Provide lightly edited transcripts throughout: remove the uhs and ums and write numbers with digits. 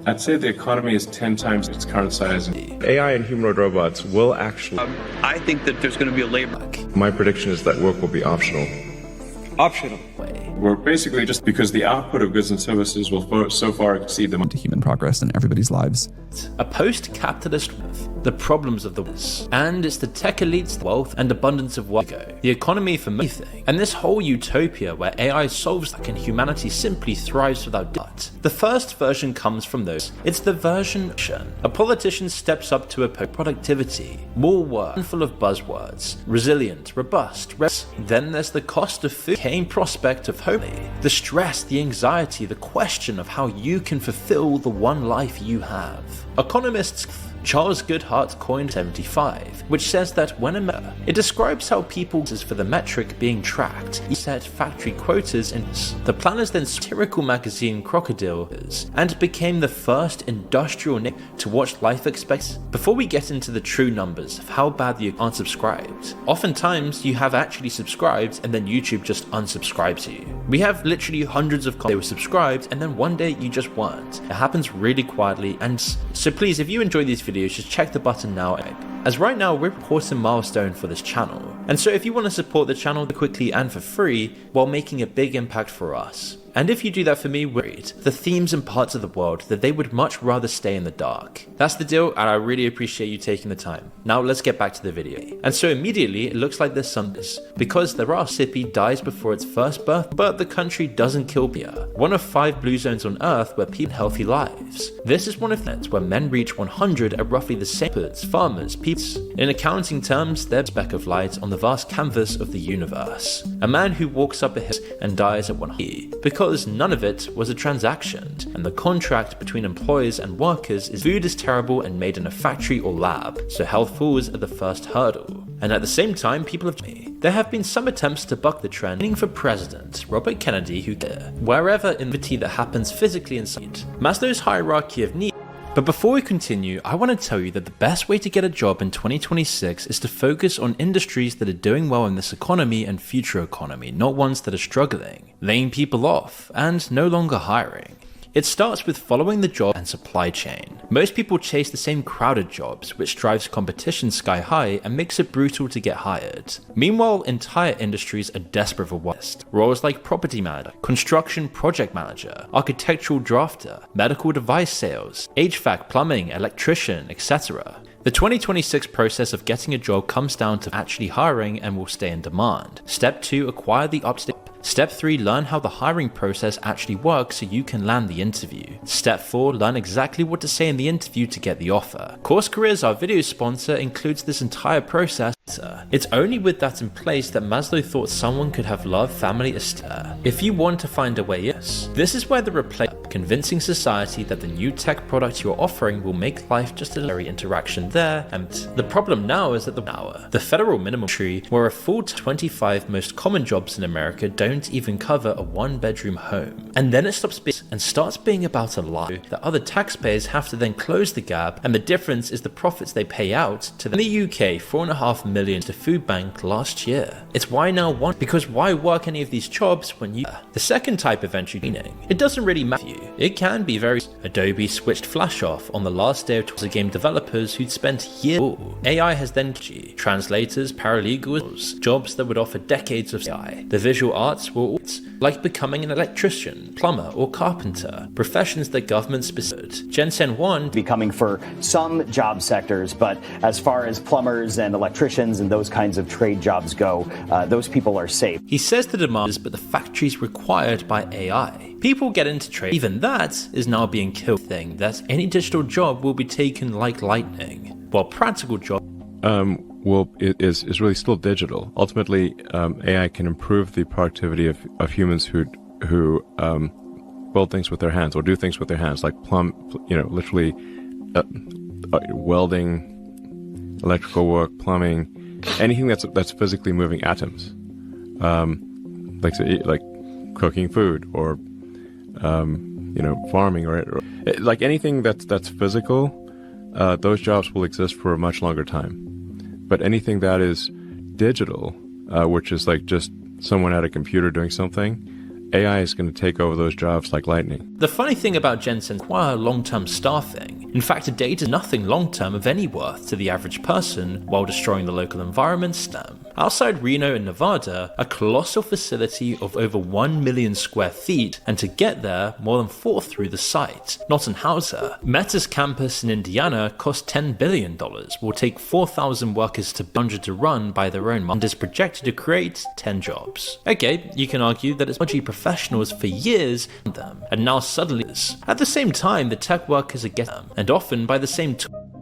I'd say the economy is 10 times its current size. AI and humanoid robots will actually... I think that there's going to be a labor... My prediction is that work will be optional. Optional. We're basically just because the output of goods and services will so far exceed the to human progress in everybody's lives. A post-capitalist world, the problems of the world, and it's the tech elite's wealth and abundance of work, the economy for everything, and this whole utopia where AI solves that and humanity simply thrives without debt. The first version comes from those. It's the version a politician steps up to a productivity, more work, full of buzzwords, resilient, robust, then there's the cost of food, came prospect of hope, the stress, the anxiety, the question of how you can fulfill the one life you have. Economists Charles Goodhart coined 75, which says that when it describes how people for the metric being tracked. He set factory quotas in the planners then satirical magazine Crocodile and became the first industrial to watch life expectancy. Before we get into the true numbers of how bad you aren't subscribed, oftentimes you have actually subscribed and then YouTube just unsubscribes you. We have literally hundreds of they were subscribed and then one day you just weren't. It happens really quietly, and so please, if you enjoy these videos, just check the button now, as right now we're reporting a milestone for this channel, and so if you want to support the channel quickly and for free while making a big impact for us. And if you do that for me, worried the themes and parts of the world that they would much rather stay in the dark. That's the deal, and I really appreciate you taking the time. Now let's get back to the video. And so immediately it looks like there's some because the Mississippi dies before its first birth, but the country doesn't kill beer. One of 5 blue zones on Earth where people have healthy lives. This is one of them where men reach 100 at roughly the same farmers, people. In accounting terms, they're a speck of light on the vast canvas of the universe. A man who walks up a hill and dies at 100 because none of it was a transaction, and the contract between employers and workers is food is terrible and made in a factory or lab, so health falls at the first hurdle. And at the same time, people have there have been some attempts to buck the trend, for President Robert Kennedy, who wherever infinity that happens physically inside Maslow's hierarchy of needs. But before we continue, I want to tell you that the best way to get a job in 2026 is to focus on industries that are doing well in this economy and future economy, not ones that are struggling, laying people off, and no longer hiring. It starts with following the job and supply chain. Most people chase the same crowded jobs, which drives competition sky high and makes it brutal to get hired. Meanwhile, entire industries are desperate for work. Roles like property manager, construction project manager, architectural drafter, medical device sales, HVAC, plumbing, electrician, etc. The 2026 process of getting a job comes down to actually hiring and will stay in demand. Step 2, acquire the up-to-date. Step 3, learn how the hiring process actually works so you can land the interview. Step 4, learn exactly what to say in the interview to get the offer. Course Careers, our video sponsor, includes this entire process. It's only with that in place that Maslow thought someone could have love, family, if you want to find a way, yes. This is where the convincing society that the new tech product you're offering will make life just a very interaction there, and the problem now is that the federal minimum tree, where a full 25 most common jobs in America don't even cover a 1-bedroom home. And then it starts being about a lie that other taxpayers have to then close the gap, and the difference is the profits they pay out to them. In the UK, 4.5 million to food bank last year. It's why now because why work any of these jobs when you the second type of entry training. It doesn't really matter you. It can be very Adobe switched Flash off on the last day of game developers who'd spent years. AI has then translators, paralegals, jobs that would offer decades of AI. The visual arts were like becoming an electrician, plumber, or carpenter, professions that government specific. Jensen 1 becoming for some job sectors, but as far as plumbers and electricians and those kinds of trade jobs go, those people are safe. He says the demand is but the factories required by AI. People get into trade. Even that is now being killed thing that any digital job will be taken like lightning, while practical job is really still digital. Ultimately, AI can improve the productivity of humans who build things with their hands or do things with their hands, like literally welding, electrical work, plumbing, anything that's physically moving atoms, like cooking food or farming or like anything that's physical. Those jobs will exist for a much longer time. But anything that is digital, which is like just someone at a computer doing something, AI is going to take over those jobs like lightning. The funny thing about Jensen require long-term staffing. In fact, a data is nothing long-term of any worth to the average person while destroying the local environment. STEM. Outside Reno in Nevada, a colossal facility of over 1 million square feet, and to get there, more than 4 through the site. Not in Hauser. Meta's campus in Indiana cost $10 billion, will take 4,000 workers to 100 to run by their own, and is projected to create 10 jobs. Okay, you can argue that it's technology professionals for years them, and now suddenly at the same time the tech workers are getting them, and often by the same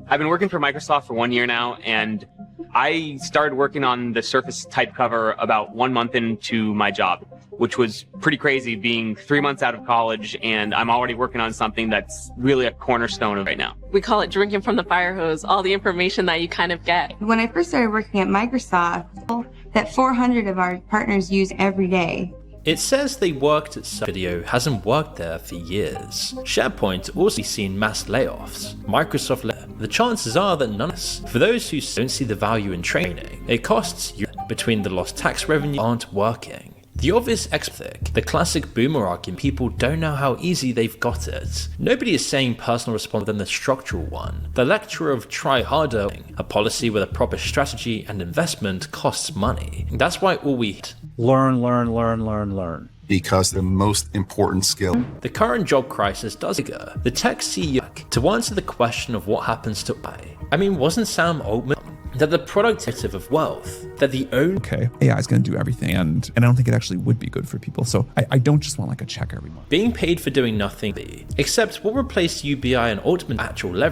I've been working for Microsoft for 1 year now, and I started working on the Surface type cover about 1 month into my job, which was pretty crazy being 3 months out of college, and I'm already working on something that's really a cornerstone of right now. We call it drinking from the fire hose, all the information that you kind of get. When I first started working at Microsoft, that 400 of our partners use every day. It says they worked at some video hasn't worked there for years. SharePoint also seen mass layoffs. Microsoft the chances are that none of us. For those who don't see the value in training, it costs you between the lost tax revenue aren't working. The obvious ethic, the classic boomer argument, people don't know how easy they've got it. Nobody is saying personal responsibility than the structural one. The lecture of try harder, a policy with a proper strategy and investment costs money. That's why all we learn. Because the most important skill. The current job crisis does figure the tech CEO to answer the question of what happens to AI. I mean, wasn't Sam Altman that the productive of wealth, that the own... Okay, AI is going to do everything, and I don't think it actually would be good for people. So I don't just want like a check every month. Being paid for doing nothing, except we'll replace UBI and Altman actual leverage.